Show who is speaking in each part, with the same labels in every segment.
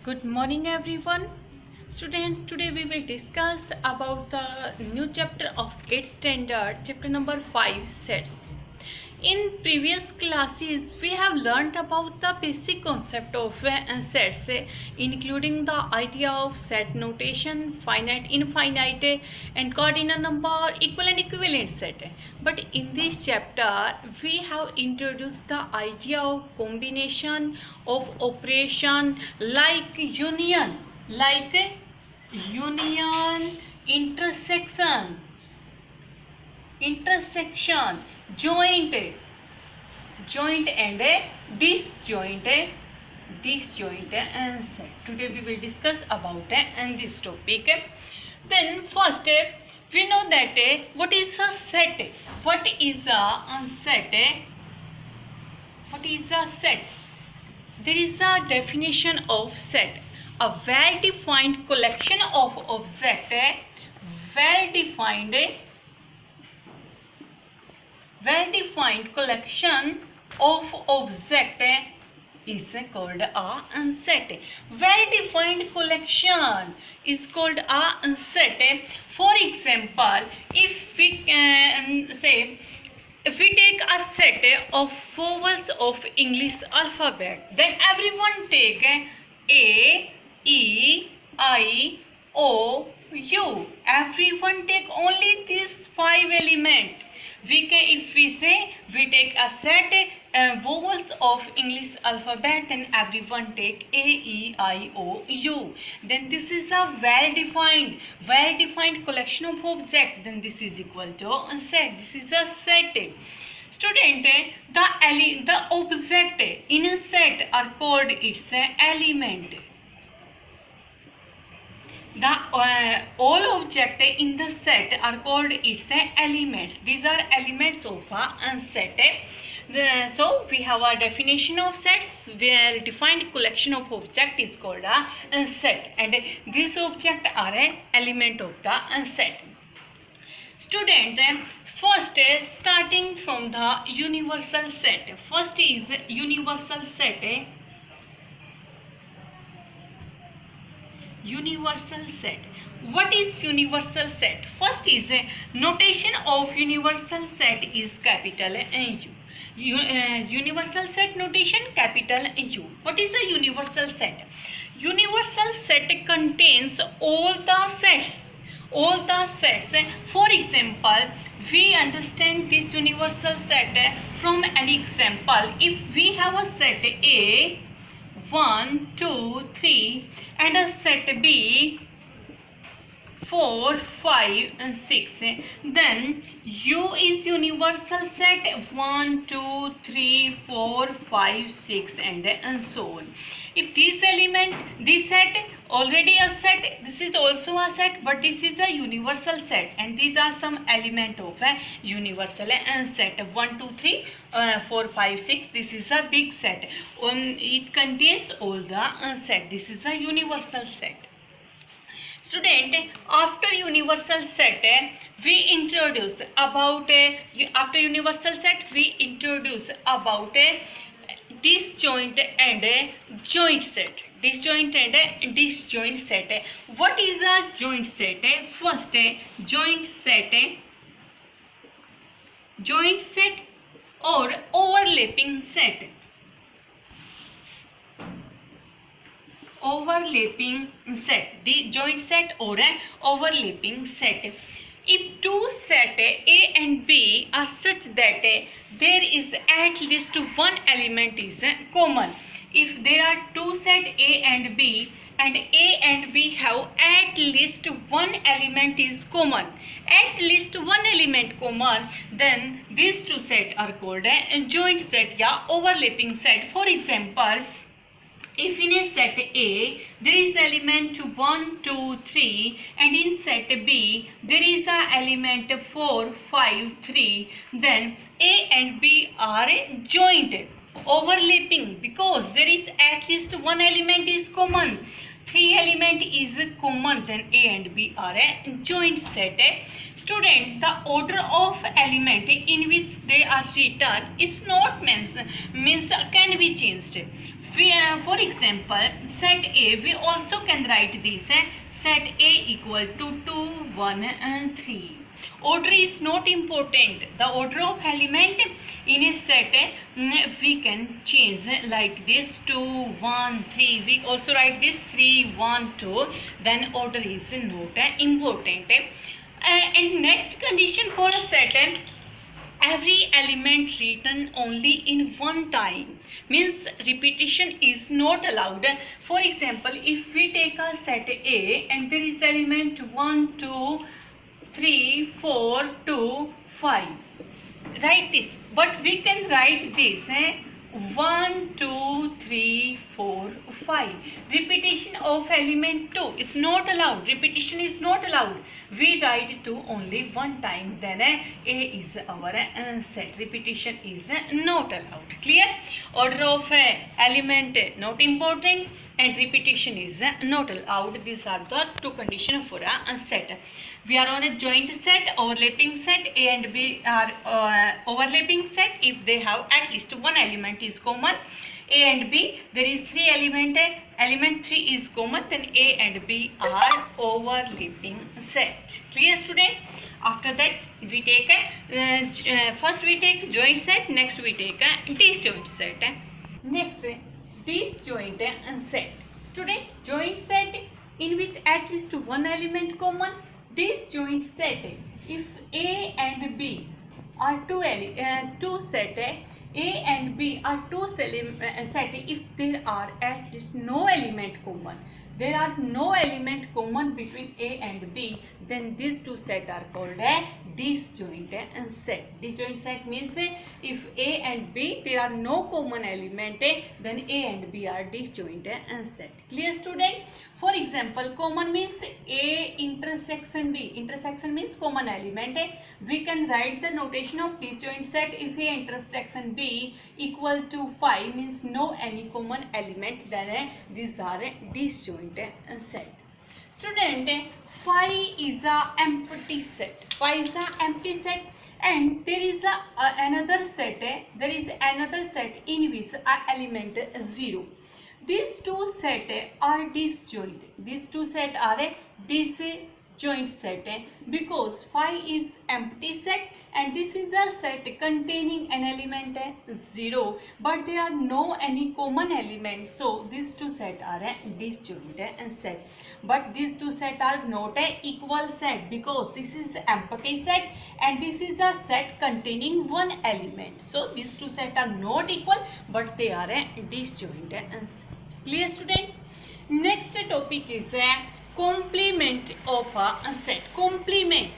Speaker 1: Good morning everyone. Students, today we will discuss about the new chapter of 8th standard, chapter number 5, sets. In previous classes, we have learnt about the basic concept of sets, including the idea of set notation, finite, infinite, and cardinal number, equal and equivalent set. But in this chapter, we have introduced the idea of combination of operation like union, intersection, joint and disjoint and set. Today we will discuss about this topic. Then first we know that what is a set. What is a set? There is a definition of set: a well-defined collection of objects. Well-defined collection of objects is called a set. Well-defined collection is called a set. For example, if we take a set of vowels of English alphabet, then everyone take A, E, I, O, U. Everyone take only these 5 elements. If we say we take a set vowels of English alphabet, then everyone take A, E, I, O, U. Then this is a well-defined collection of objects. Then this is equal to a set. This is a set. Student, the object in a set are called its element. All objects in the set are called its elements. These are elements of a set. So we have a definition of sets. Well-defined collection of objects is called a set, and these objects are an element of the set. Student, first starting from the universal set. First is universal set. Universal set. What is universal set? First is notation of universal set is capital U. Universal set notation capital U. What is a universal set? Universal set contains all the sets. For example, we understand this universal set from an example. If we have a set A 1, 2, 3 and a set B 4, 5 and 6, then U is universal set 1, 2, 3, 4, 5, 6 and so on. If this set already a set, this is also a set, but this is a universal set, and these are some element of a universal set. 1, 2, 3, 4, 5, 6. This is a big set. It contains all the set. This is a universal set. Student, after universal set, we introduce about after universal set we introduce about disjoint and joint set. Disjoint and disjoint set. What is a joint set? First, joint set or overlapping set. The joint set or an overlapping set. If two sets A and B are such that there is at least one element is common. If there are two sets A and B have at least one element is common, then these two sets are called a joint set या overlapping set. For example, if in a set A there is element 1, 2, 3 and in set B there is a element 4, 5, 3, then A and B are joint, overlapping, because there is at least one element is common. 3 element is common, then A and B are a joint set. Student, the order of element in which they are written is not means can be changed. we for example set A, we also can write this set A equal to 2 1 and 3. Order is not important. The order of element in a set we can change like this 2 1 3. We also write this 3 1 2. Then order is not important. And next condition for a set, every element written only in one time, means repetition is not allowed. For example, if we take a set A and there is element 1 2 3 4 2 5, write this, but we can write this 1 2 3 4 5. Repetition of element 2 is not allowed. Repetition is not allowed. We write 2 only one time, then A is our set. Repetition is not allowed. Clear? Order of element not important and repetition is not allowed. These are the two conditions for a set. We are on a joint set, overlapping set. A and B are overlapping set if they have at least one element is common. A and B, there is 3 element, element 3 is common, then A and B are overlapping set. Clear, student? After that we take first we take joint set, next we take a disjoint set. Next, disjoint set. Student, joint set in which at least one element common. Disjoint set, if A and B are two set, A and B are two set if there are at least no element common. There are no element common between A and B, then these two sets are called a disjoint set. Disjoint set means if A and B there are no common element, then A and B are disjoint set. Clear, student? For example, common means A intersection B. Intersection means common element. We can write the notation of disjoint set if A intersection B equal to 5 means no any common element, then these are disjoint set. Student, phi is a empty set. Phi is a empty set, and there is another set. There is another set in which element 0. These two sets are disjoint. These two sets are a disjoint set because phi is empty set and this is a set containing an element 0, but there are no any common element, so these two sets are a disjoint set. But these two sets are not a equal set because this is empty set and this is a set containing one element, so these two sets are not equal but they are a disjoint set. Clear, student? Next topic is a complement of a set. Complement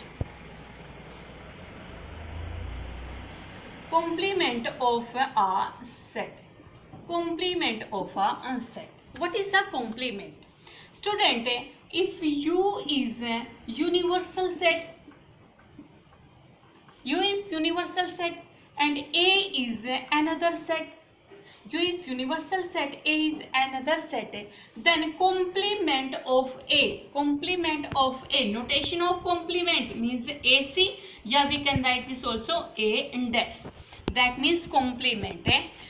Speaker 1: of a set. Complement of a set. What is a complement? Student, if U is a universal set, U is universal set and A is another set, U is universal set, A is another set, then complement of A, notation of complement means AC, yeah, we can write this also A index, that means complement.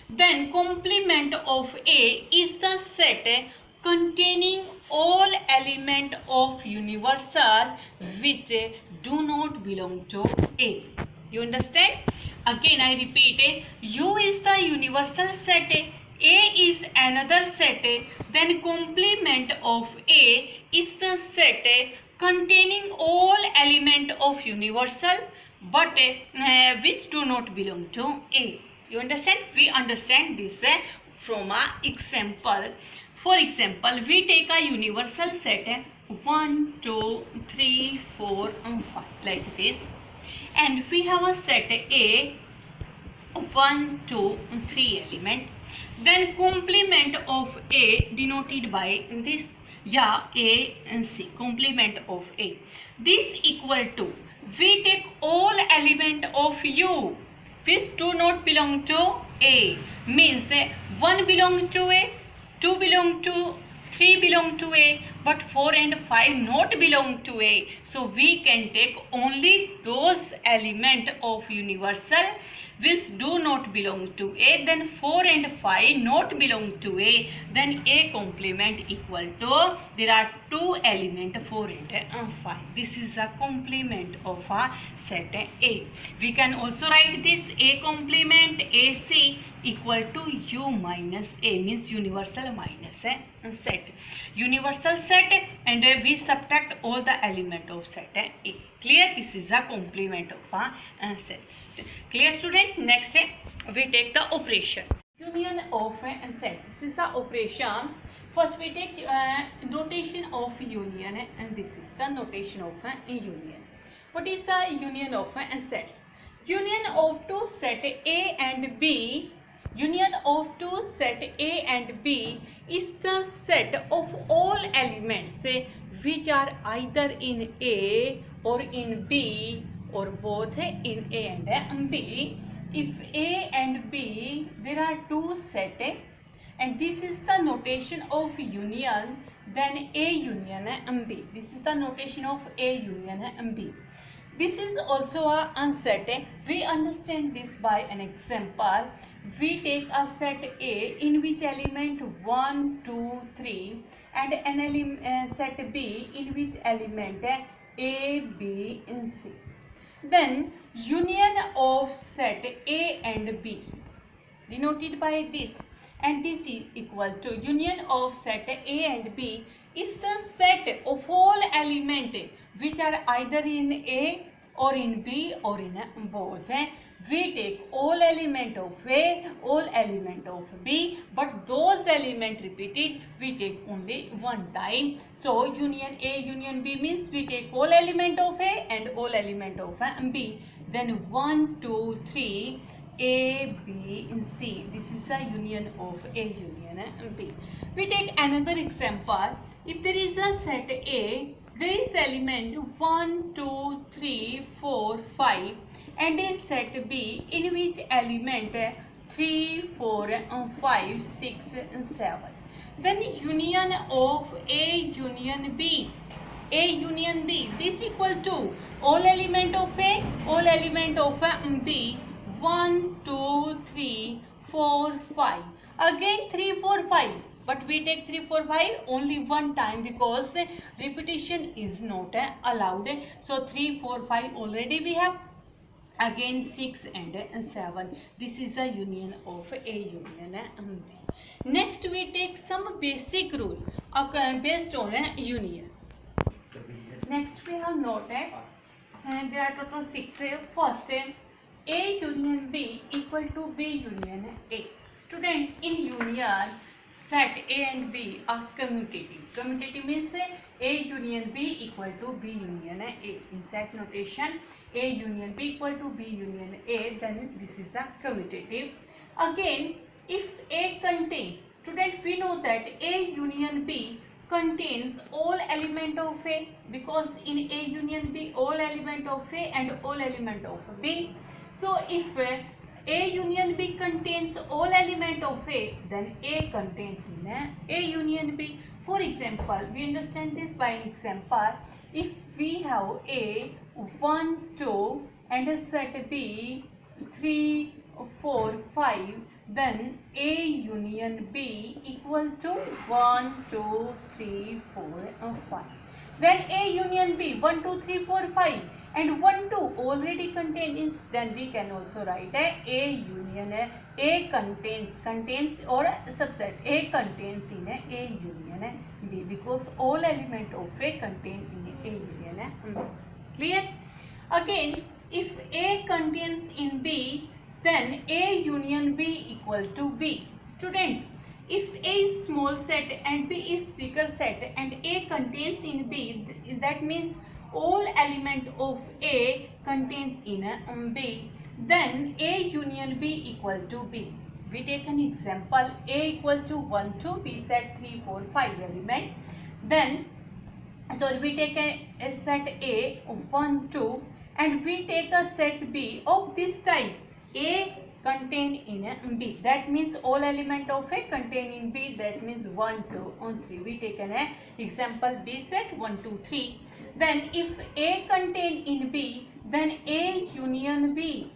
Speaker 1: Then complement of A is the set containing all element of universal which do not belong to A. You understand? Again I repeat, U is the universal set, A is another set, then complement of A is the set containing all element of universal but which do not belong to A. You understand? We understand this from a example. For example, we take a universal set 1 2 3 4 and 5 like this, and we have a set A 1 2 3 element, then complement of A denoted by this, yeah, A and C, complement of A. This equal to, we take all element of U which do not belong to A, means 1 belong to A, 2 belong to, 3 belong to A, but 4 and 5 not belong to A. So we can take only those element of universal which do not belong to A. Then 4 and 5 not belong to A. Then A complement equal to, there are two element 4 and 5. This is a complement of a set A. We can also write this A complement AC equal to U minus A, means universal minus set. Universal set, and we subtract all the element of set A. Clear? This is a complement of a set. Clear, student? Next we take the operation. Union of a set. This is the operation. First we take notation of union, and this is the notation of a union. What is the union of sets? Union of two set A and B. Union of two set A and B is the set of all elements which are either in A or in B or both in A and B. If A and B, there are two set, and this is the notation of union, then A union B. This is the notation of A union B. This is also a set. We understand this by an example. We take a set A in which element 1, 2, 3, and an set B in which element A, B, and C. Then union of set A and B, denoted by this, and this is equal to union of set A and B is the set of all element which are either in A or in B or in both. We take all element of A, all element of B, but those element repeated we take only one time. So union A union B means we take all element of A and all element of B. Then 1, 2, 3, A, B, and C. This is a union of A union B. We take another example. If there is a set A, there is element 1, 2, 3, 4, 5, and a set B in which element 3, 4, 5, 6, and 7. Then union of A union B. A union B, this equal to all element of A, all element of B. 1, 2, 3, 4, 5. Again 3, 4, 5. But we take 3, 4, 5 only one time because repetition is not allowed. So 3, 4, 5 already we have. Again 6 and 7. This is a union of A union B. Next we take some basic rule based on a union. Next we have noted, and there are total 6. First, A union B equal to B union A. Student, in union, set A and B are commutative. Commutative means A union B equal to B union A. In set notation, A union B equal to B union A, then this is a commutative. Again, if A contains, student, we know that A union B contains all element of A, because in A union B all element of A and all element of B. So if A union B contains all element of A, then A contains in A union B. For example, we understand this by an example. If we have A 1, 2 and a set B 3, 4, 5, then A union B equal to 1, 2, 3, 4, and 5. Then A union B 1, 2, 3, 4, 5 and 1, 2 already contains, then we can also write A union A contains or a subset A contains in A union B, because all element of A contain in A union B. Clear? Again, if A contains in B, then A union B equal to B. Student, if A is small set and B is bigger set and A contains in B, that means all element of A contains in B, then A union B equal to B. We take an example. A equal to 1, 2, B set 3, 4, 5 element. Then, sorry, we take a set A of 1, 2 and we take a set B of this type. A contain in B. That means all element of A contain in B. That means 1, 2, and 3. We take an example B set 1, 2, 3. Then if A contain in B, then A union B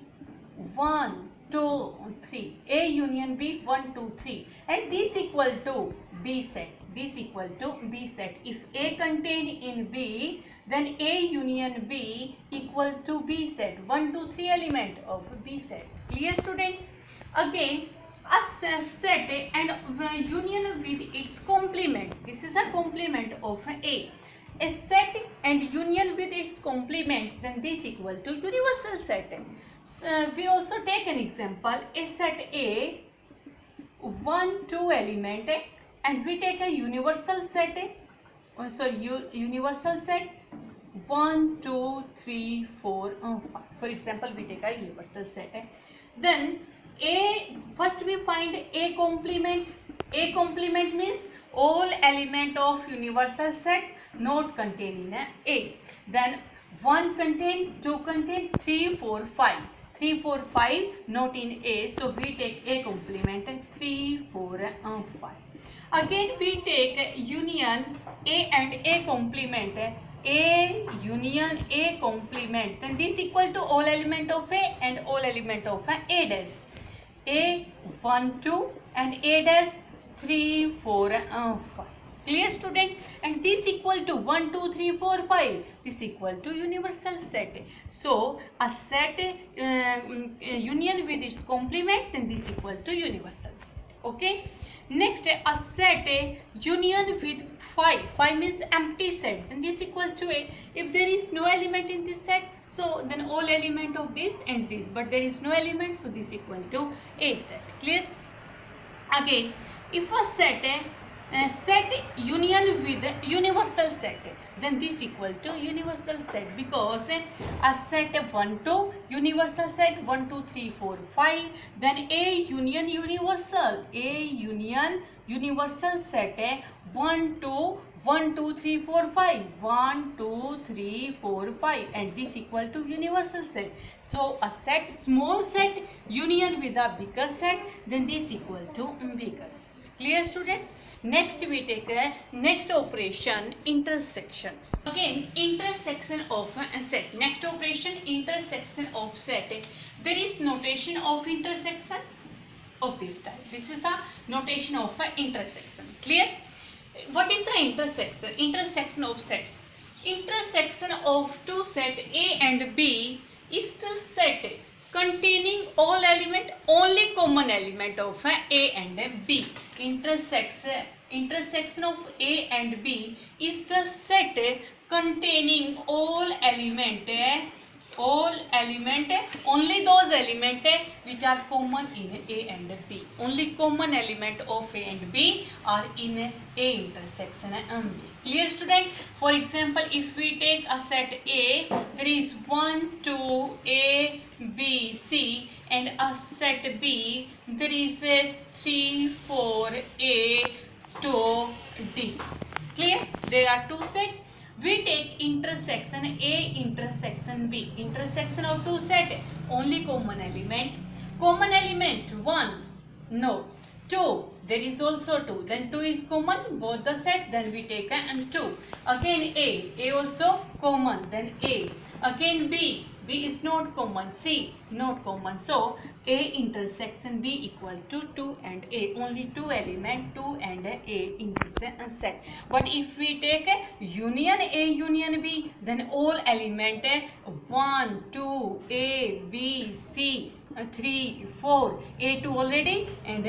Speaker 1: 1, 2, 3. A union B 1, 2, 3. And this equal to B set. This equal to B set. If A contain in B, then A union B equal to B set. 1, 2, 3 element of B set. Clear, student? Again, a set and union with its complement. This is a complement of A. A set and union with its complement, then this equal to universal set. We also take an example. A set A 1, 2 element, and we take a universal set. Universal set 1, 2, 3, 4, 5. For example, we take a universal set. Then first we find A complement. A complement means all element of universal set not contained in A. Then 1 contain, 2 contain, 3, 4, 5. 3, 4, 5 not in A. So we take A complement 3, 4, 5. Again we take union A and A complement. A union A complement. Then this equal to all element of A and all element of A dash. A 1, 2 and A dash 3, 4, 5. Clear, student? And this equal to 1, 2, 3, 4, 5. This equal to universal set. So a set union with its complement, then this equal to universal set. Okay. Next, a set union with 5. 5 means empty set. Then this equal to A. If there is no element in this set, so then all element of this and this. But there is no element, so this equal to A set. Clear? Again, if a set union with universal set, then this equal to universal set, because a set 1, 2 universal set 1, 2, 3, 4, 5. Then A union universal. A union universal set 1, 2, 1, 2, 3, 4, 5. 1, 2, 3, 4, 5. And this equal to universal set. So a set, small set union with a bigger set, then this equal to bigger set. Clear, student? Next we take the next operation, intersection. Again, intersection of a set. Next operation, intersection of set. There is notation of intersection of this type. This is the notation of intersection. Clear? What is the intersection? Intersection of sets. Intersection of two set A and B is the set containing all element, only common element of A and B. Intersection of A and B is the set containing all element, only those element which are common in A and B. Only common element of A and B are in A intersection and B. Clear, student? For example, if we take a set A, there is 1, 2, A, B, C, and a set B, there is 3, 4, A, 2, D. Clear? There are two sets. We take intersection A, intersection B. Intersection of two set, only common element. Common element 1, no. 2, there is also 2. Then 2 is common, both the set, then we take and 2. Again A also common, then A. Again B is not common, C not common. So A intersection B equal to 2 and A. Only 2 element, 2 and A in this set. But if we take union A, union B, then all element 1, 2, A, B, C, 3, 4, A2 already, and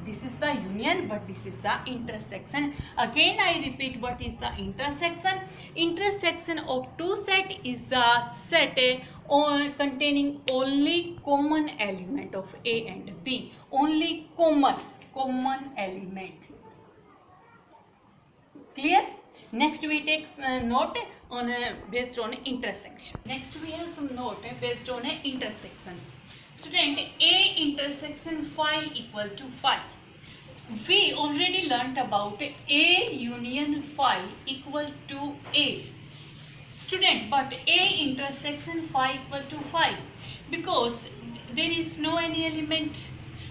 Speaker 1: this is the union, but this is the intersection. Again I repeat, what is the intersection? Intersection of two set is the set containing only common element of A and B. Only common element. Clear? Next we take note on based on intersection. Next we have some note based on intersection. Student, A intersection phi equal to phi. We already learnt about A union phi equal to A. Student, but A intersection phi equal to phi, because there is no any element,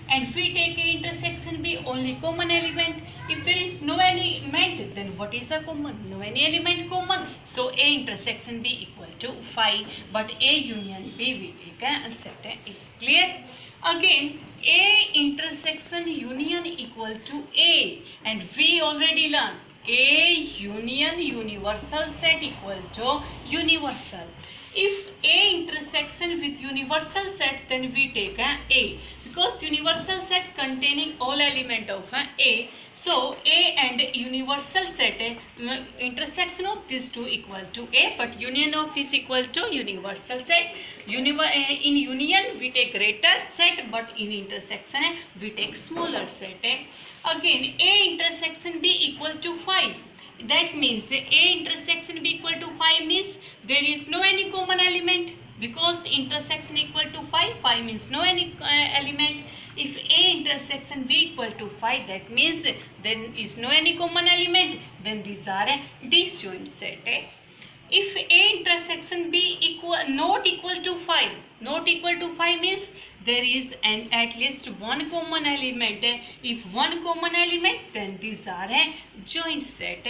Speaker 1: and we take A intersection B, only common element. If there is no element, then what is a common? No any element common. So A intersection B equal to 5, but A union B we take a set A. Clear? Again, A intersection union equal to A, and we already learned A union universal set equal to universal. If A intersection with universal set, then we take A, because universal set containing all element of A. So A and universal set intersection of these two equal to A, but union of this equal to universal set. In union we take greater set, but in intersection we take smaller set. Again, A intersection B equal to 5. That means A intersection B equal to 5 means there is no any common element, because intersection equal to 5, 5 means no any element. If A intersection B equal to 5, that means there is no any common element, then these are a disjoint set. If A intersection B not equal to 5, not equal to 5 means there is at least one common element. If one common element, then these are a joint set.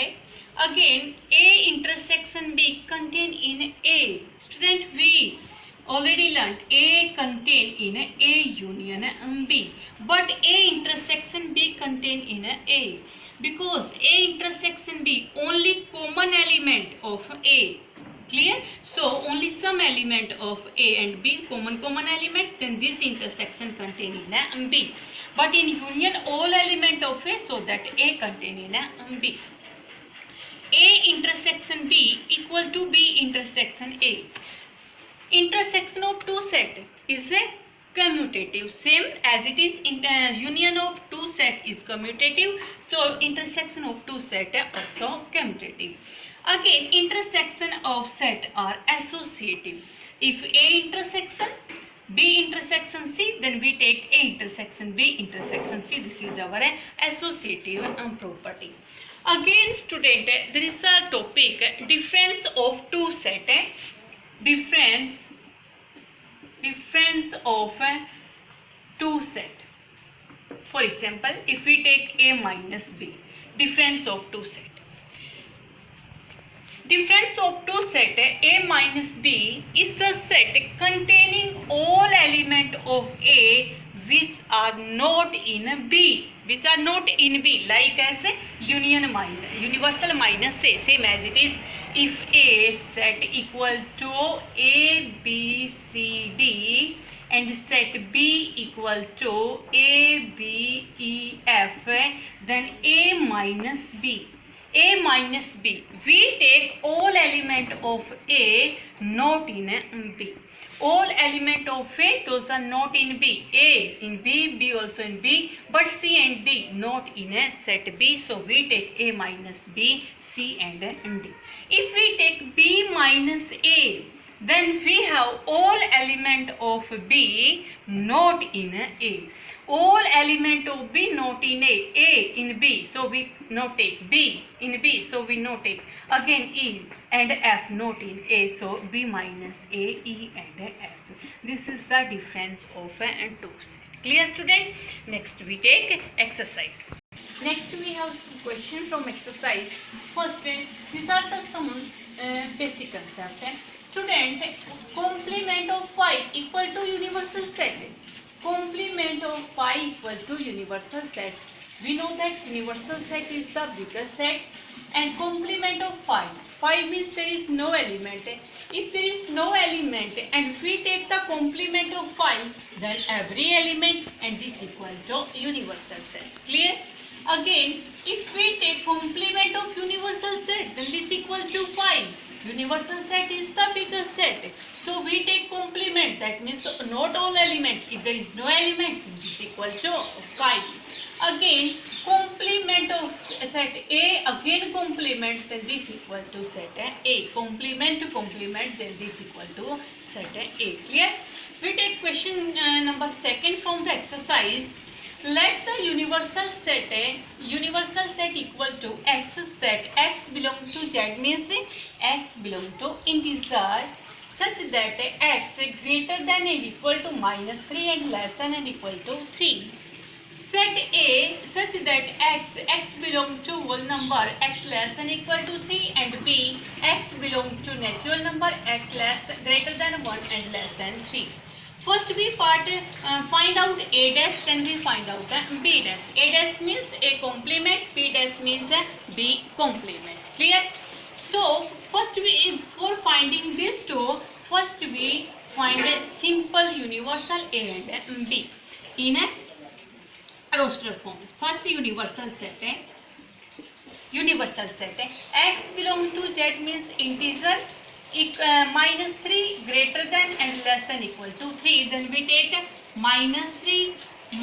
Speaker 1: Again, A intersection B contain in A. Student, we already learnt A contain in A union B, but A intersection B contain in A, because A intersection B only common element of A. Clear? So only some element of A and B common element, then this intersection contain in B. But in union all element of A, so that A contain in B. A intersection B equal to B intersection A. Intersection of two set is a commutative, same as it is in union of two set is commutative, so intersection of two set also commutative. Again, intersection of set are associative. If A intersection B intersection C, then we take A intersection B intersection C. This is our associative property. Again, student, there is a topic difference of two set. Difference of two set. For example, if we take A minus B, difference of two set. Difference of two set A minus B is the set containing all element of A which are not in B. Which are not in B, like as universal minus A, same as it is. If A set equal to A, B, C, D, and set B equal to A, B, E, F, then A minus B. A minus B, we take all element of A not in B. All element of A, those are not in B. A in B, B also in B, but C and D not in a set B. So we take A minus B, C and D. If we take B minus A, then we have all element of B not in A. All element of B not in A in B, so we not take. B in B, so we not take. Again E and F not in A, so B minus A, E and F. This is the difference of two set. Clear, student? Next we take exercise. Next we have some question from exercise. First, these are the some basic concepts. Student, complement of phi equal to universal set. Complement of phi equal to universal set. We know that universal set is the biggest set, and complement of phi. Phi means there is no element. If there is no element and we take the complement of phi, then every element, and this equal to universal set. Clear? Again, if we take complement of universal set, then this equal to phi. Universal set is the biggest set. So we take complement, that means not all element. If there is no element, this equal to phi. Again, complement of set A, again complement, then this equal to set A. Complement to complement, then this equal to set A. Clear? We take question number 2 from the exercise. Let the universal set equal to X, that X belong to Z means X belong to integer, such that x greater than and equal to -3 and less than and equal to 3. Set A such that x belong to whole number x less than equal to 3 and B x belong to natural number x less greater than 1 and less than 3. First we find out A dash, then we find out B dash. A dash means A complement, B dash means B complement. Clear? So first for finding these two, first we find a simple universal A and B in a roster forms. First universal set x belong to z means integer -3 greater than and less than equal to 3. Then we take -3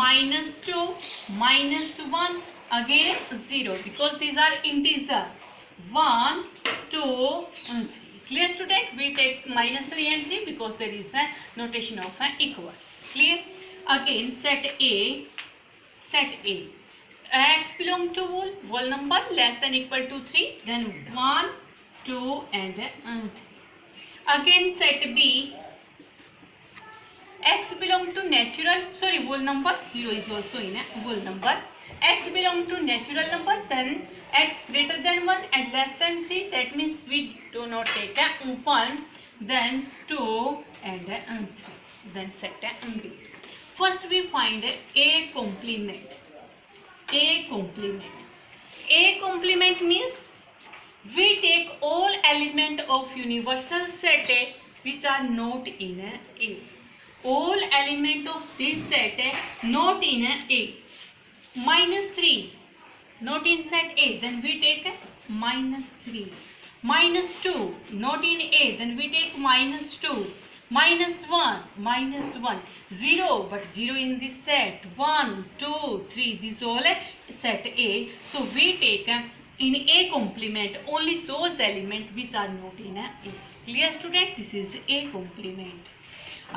Speaker 1: -2 -1 again 0 because these are integer 1 2 3. Clear student? We take -3 and 3 because there is a notation of an equal. Clear? Again set A x belong to whole number less than equal to 3, then 1 2 and 3. Again set B x belong to whole number, 0 is also in a whole number. X belong to natural number, then x greater than 1 and less than 3, that means we do not take a 1, then 2 and 3. Then set B. First we find A complement. A complement means we take all element of universal set which are not in A. All element of this set not in A. -3 not in set A, then we take -3. -2 not in A, then we take -2. -1 0, but 0 in this set. 1 2 3, this all set A. So we take in A complement only those elements which are not in A. Clear student? This is A complement.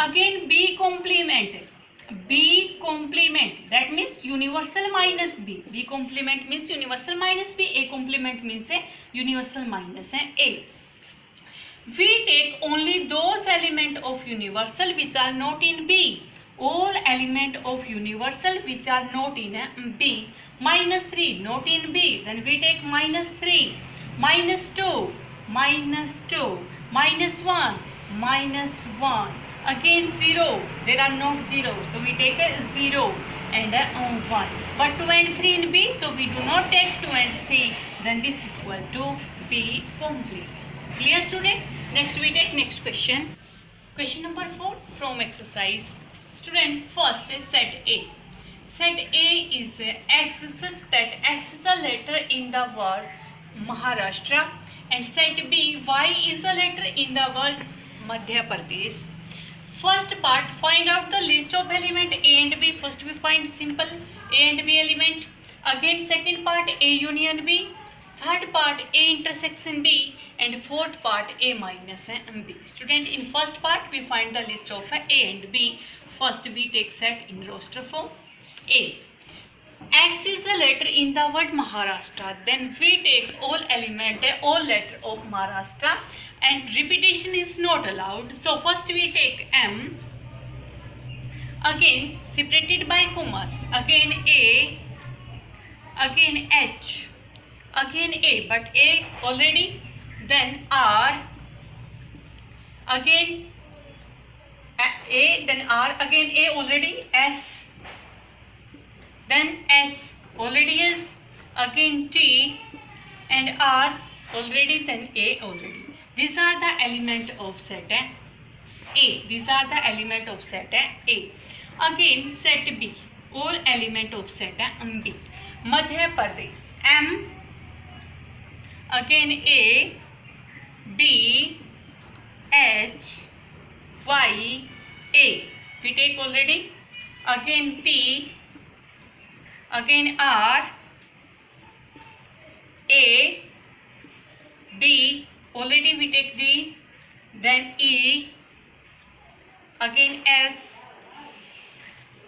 Speaker 1: Again B complement. That means universal minus B. B complement means universal minus B. A complement means universal minus A. We take only those elements of universal which are not in B. All elements of universal which are not in B. -3 not in B, then we take -3. -2 -1 again 0, there are not 0, so we take a 0 and 1, but 2 and 3 in B, so we do not take 2 and 3, then this is equal to B complete. Clear student? Next we take next question. Question number 4 from exercise. Student, first set A. Set A is X such that X is a letter in the word Maharashtra, and set B, Y is a letter in the word Madhya Pradesh. First part, find out the list of element A and B. First we find simple A and B element. Again second part A union B. Third part A intersection B, and fourth part A minus B. Student, in first part we find the list of A and B. First we take set in roster form. A. X is a letter in the word Maharashtra. Then we take all letter of Maharashtra, and repetition is not allowed. So first we take M. Again separated by commas. Again A. Again H. Again A, but A already, then R, again A, then R, again A already, S, then H already is, again T and R already, then A already. These are the element of set A. These are the element of set A. Again set B, all element of set B. Madhya Pradesh, M. Again A, B, H, Y, A. We take already. Again P, again R, A, D, already we take D, then E, again S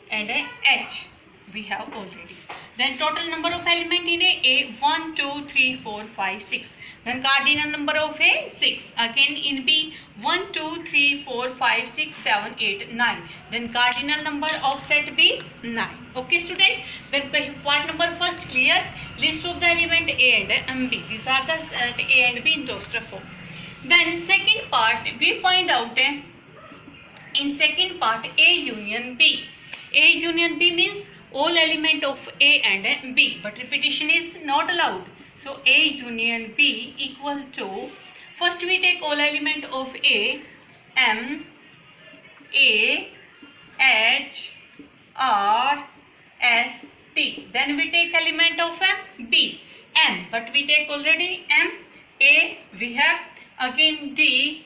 Speaker 1: and H. we have already. Then total number of element in A 1, 2, 3, 4, 5, 6. Then cardinal number of A 6. Again in B 1, 2, 3, 4, 5, 6, 7, 8, 9. Then cardinal number of set B 9. Okay student. Then part number first clear. List of the element A and B. These are the set A and B in roster form. Then second part we find out in second part A union B. A union B means all element of A and B, but repetition is not allowed. So A union B equal to, first we take all element of A, M, A, H, R, S, T. Then we take element of B, M, but we take already M, A, we have again D,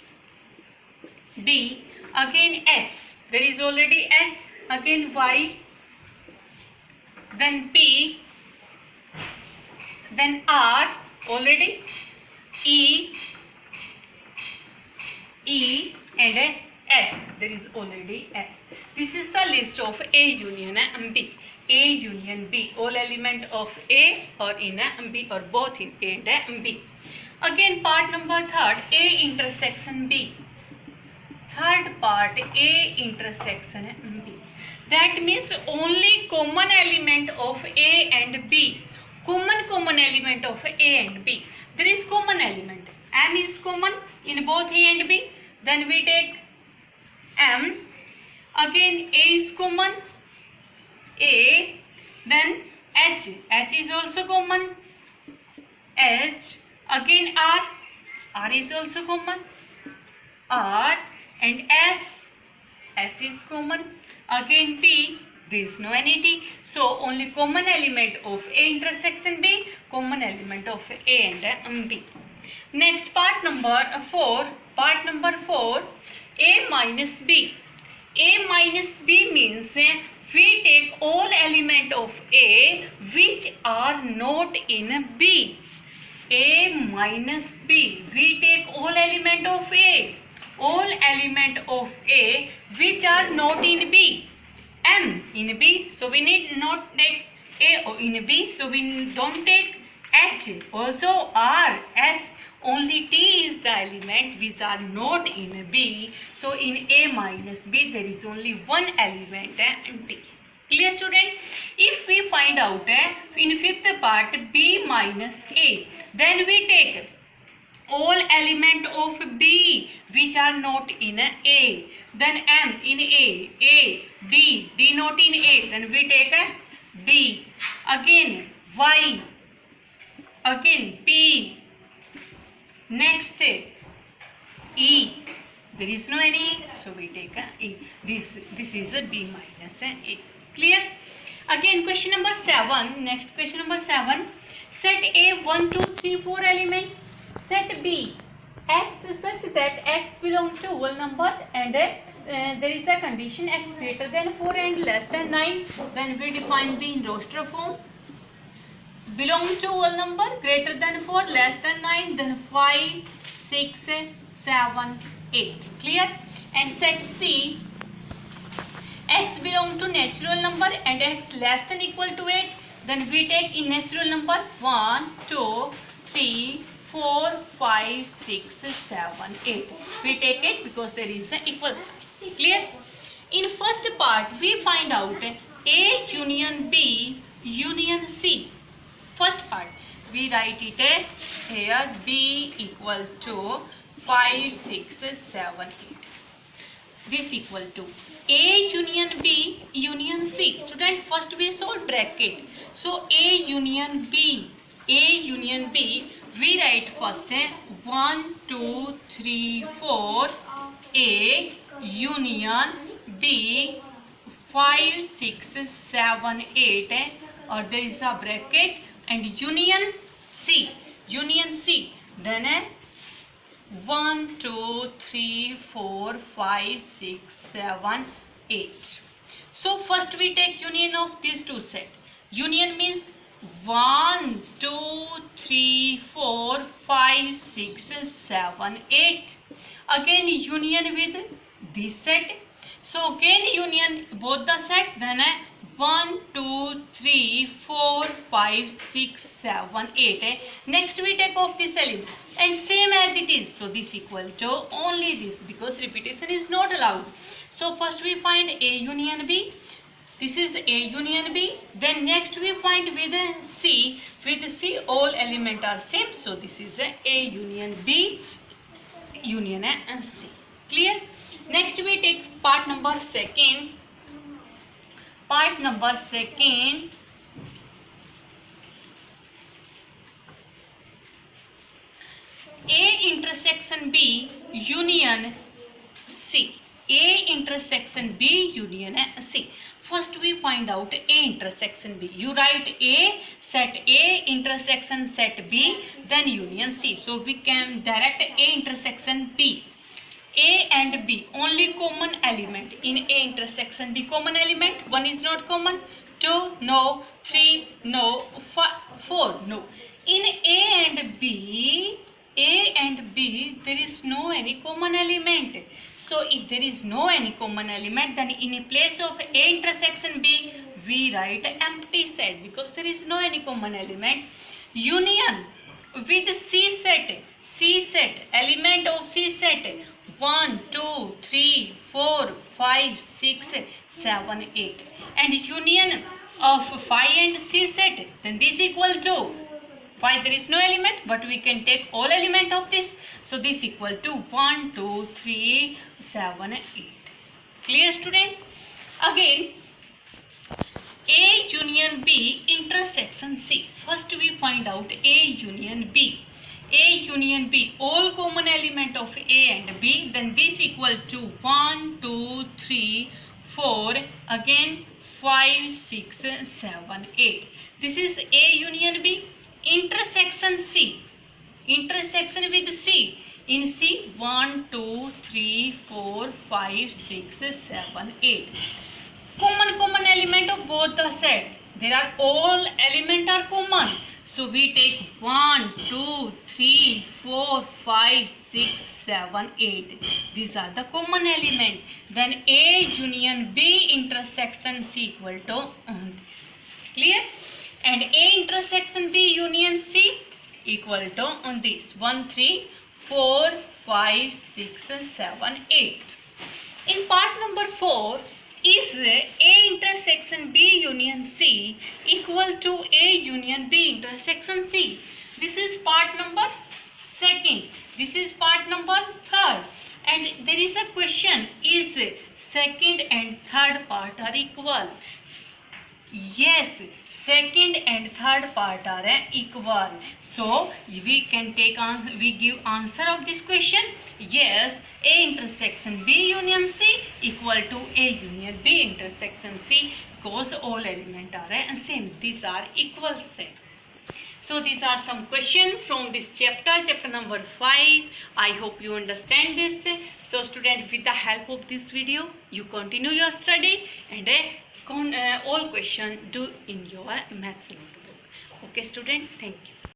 Speaker 1: again H, there is already H, again Y, then P, then R, already E and S, there is already S. This is the list of A union B. A union B, all element of A or in B or both in A and B. Again part number third, A intersection B. Third part A intersection B. That means only common element of A and B. Common element of A and B. There is common element. M is common in both A and B. Then we take M. Again A is common. A. Then H. H is also common. H. Again R. R is also common. R. And S. S is common. Again T, there is no any T. So only common element of A intersection B, common element of A and B. Next part number 4. Part number 4, A minus B. A minus B means we take all element of A which are not in B. A minus B. We take all element of A. All element of A which are not in B. M in B, so we need not take A in B, so we don't take H. Also R, S, only T is the element which are not in B. So in A minus B there is only one element and T. Clear student? If we find out in fifth part B minus A, then we take all element of B which are not in A. Then M in A, D not in A, then we take D. Again Y, again P, next E, there is no any, so we take E. This is a B minus A. Clear? Again question number 7. Next question number 7. Set A 1, 2, 3, 4 element. Set B X such that X belongs to whole number and there is a condition X greater than 4 and less than 9. Then we define B in roster form. Belong to whole number, greater than 4, less than 9, then 5, 6, 7, 8. Clear? And set C, X belong to natural number and X less than equal to 8. Then we take in natural number 1, 2, 3, 4, 5, 6, 7, 8. We take it because there is an equal sign. Clear? In first part, we find out A union B union C. First part, we write it here B equal to 5, 6, 7, 8. This equal to A union B union C. Student, first we solve bracket. So A union B, we write first 1, 2, 3, 4, A union B 5, 6, 7, 8, or there is a bracket, and union C, then 1, 2, 3, 4, 5, 6, 7, 8. So first we take union of these two set. Union means 1, 2, 3, 4, 5, 6, 7, 8. Again union with this set. So again union both the set, then 1 2 3 4 5 6 7 8 है. Next we take off this element and same as it is, so this equal to only this because repetition is not allowed. So first we find A union B. This is A union B. Then next we find with C. With C all element are same, so this is A union B union C. Clear? Next we take part number second. Part number second. A intersection B union C. A intersection B union C. First we find out A intersection B. You write A, set A intersection set B, then union C. So we can direct A intersection B. A and B only common element in A intersection B. Common element, 1 is not common, 2 no, 3 no, 4 no. In A and B there is no any common element. So if there is no any common element, then in a place of A intersection B we write empty set because there is no any common element. Union with C set, element of C set 1 2 3 4 5 6 7 8, and union of phi and C set, then this equal to phi. There is no element, but we can take all element of this, so this equal to 1 2 3 7 8. Clear, student? Again, A union B intersection C. First we find out A union B. A union B, all common element of A and B, then this equal to 1 2 3 4, again 5 6 7 8. This is A union B. Intersection C, intersection with C. In C 1 2 3 4 5 6 7 8. Common element of both the set. There are all element are common. So we take 1 2 3 4 5 6 7 8. These are the common element. Then A union B intersection C equal to this. Clear? And A intersection B union C equal to this 1 3 4 5 6 7 8. In part number 4, is A intersection B union C equal to A union B intersection C? This is part number second. This is part number third. And there is a question, is second and third part are equal? Yes, second and third part are equal. So we can take on, we give answer of this question. Yes, A intersection B union C equal to A union B intersection C because all element are same. These are equal set. So these are some questions from this chapter number 5. I hope you understand this. So student, with the help of this video, you continue your study and all question do in your maths notebook. Okay student, thank you.